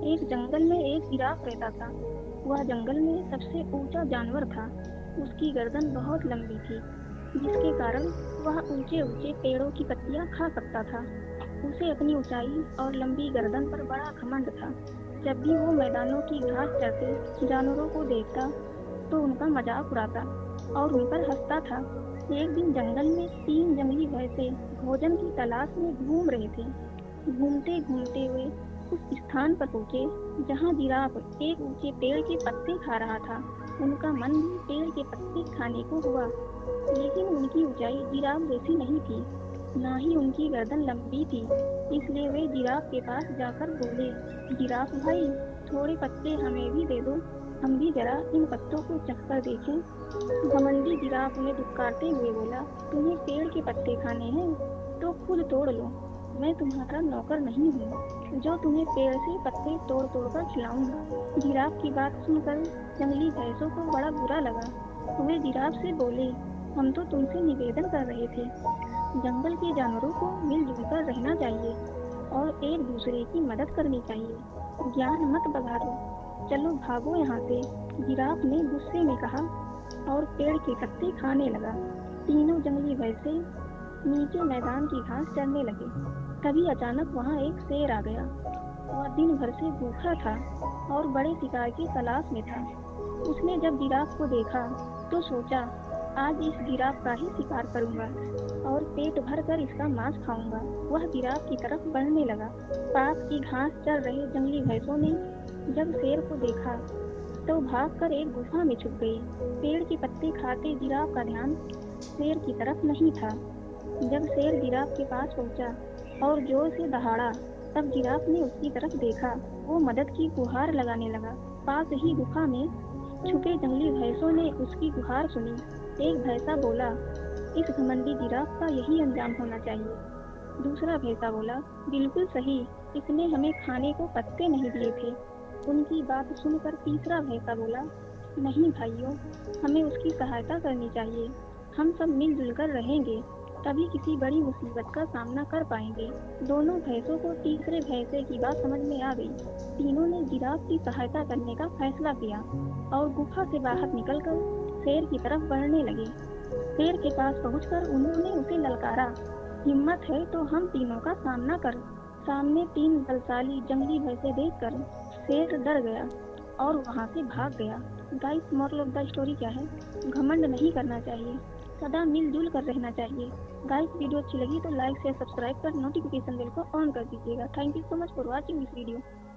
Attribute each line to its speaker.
Speaker 1: एक जंगल में एक जिराफ रहता था। वह जंगल में सबसे ऊंचा जानवर था। उसकी गर्दन बहुत लंबी थी, जिसके कारण वह ऊंचे ऊंचे पेड़ों की पत्तियां खा सकता था। उसे अपनी ऊंचाई और लंबी गर्दन पर बड़ा घमंड था। जब भी वो मैदानों की घास चरते जानवरों को देखता तो उनका मजाक उड़ाता और उन पर हंसता था। एक दिन जंगल में तीन जंगली भैंसे भोजन की तलाश में घूम रहे थे। घूमते घूमते हुए उस स्थान पर पहुंचे जहां जिराफ एक ऊंचे पेड़ के पत्ते खा रहा था। उनका मन भी पेड़ के पत्ते खाने को हुआ, लेकिन उनकी ऊंचाई जिराफ जैसी नहीं थी, ना ही उनकी गर्दन लंबी थी। इसलिए वे जिराफ के पास जाकर बोले, जिराफ भाई, थोड़े पत्ते हमें भी दे दो, हम भी जरा इन पत्तों को चखकर देखें। घमंडी जिराफ उन्हें दुत्कारते हुए बोला, तुम्हें पेड़ के पत्ते खाने हैं तो खुद तोड़ लो। मैं तुम्हारा नौकर नहीं हूँ जो तुम्हें पेड़ से पत्ते तोड़ तोड़ कर खिलाऊंगा। जिराफ की बात सुनकर जंगली भैंसों को बड़ा बुरा लगा। वे जिराफ से बोले, हम तो तुमसे निवेदन कर रहे थे, जंगल के जानवरों को मिलजुल कर रहना चाहिए और एक दूसरे की मदद करनी चाहिए। ज्ञान मत बघारो, चलो भागो यहाँ से। जिराफ ने गुस्से में कहा और पेड़ के पत्ते खाने लगा। तीनों जंगली भैंसे नीचे मैदान की घास चरने लगे। तभी अचानक वहां एक शेर आ गया। वह दिन भर से भूखा था और बड़े शिकार की तलाश में था। उसने जब जिराफ को देखा तो सोचा, आज इस जिराफ का ही शिकार करूंगा और पेट भर कर इसका मांस खाऊंगा। वह जिराफ की तरफ बढ़ने लगा। पास की घास चर रहे जंगली भैंसों ने जब शेर को देखा तो भागकर एक गुफा में छुप गई। पेड़ के पत्ते खाते जिराफ का ध्यान शेर की तरफ नहीं था। जब शेर जिराफ के पास पहुंचा और जोर से दहाड़ा, तब जिराफ ने उसकी तरफ देखा। वो मदद की गुहार लगाने लगा। पास ही गुफा में छुपे जंगली भैंसों ने उसकी गुहार सुनी। एक भैंसा बोला, इस घमंडी जिराफ का यही अंजाम होना चाहिए। दूसरा भैंसा बोला, बिल्कुल सही, इसने हमें खाने को पत्ते नहीं दिए थे। उनकी बात सुनकर तीसरा भैंसा बोला, नहीं भाइयों, हमें उसकी सहायता करनी चाहिए। हम सब मिलजुल कर रहेंगे, तभी किसी बड़ी मुसीबत का सामना कर पाएंगे। दोनों भैंसों को तीसरे भैंसे की बात समझ में आ गई। तीनों ने जिराफ की सहायता करने का फैसला किया और गुफा से बाहर निकलकर शेर की तरफ बढ़ने लगे। शेर के पास पहुंचकर उन्होंने उसे ललकारा, हिम्मत है तो हम तीनों का सामना कर। सामने तीन बलशाली जंगली भैंसे देखकर शेर डर गया और वहां से भाग गया। Guys, moral of the story क्या है? घमंड नहीं करना चाहिए, सदा मिलजुल कर रहना चाहिए। गाइस, वीडियो अच्छी लगी तो लाइक शेयर सब्सक्राइब कर नोटिफिकेशन बेल को ऑन कर दीजिएगा। Thank you so much for watching this video.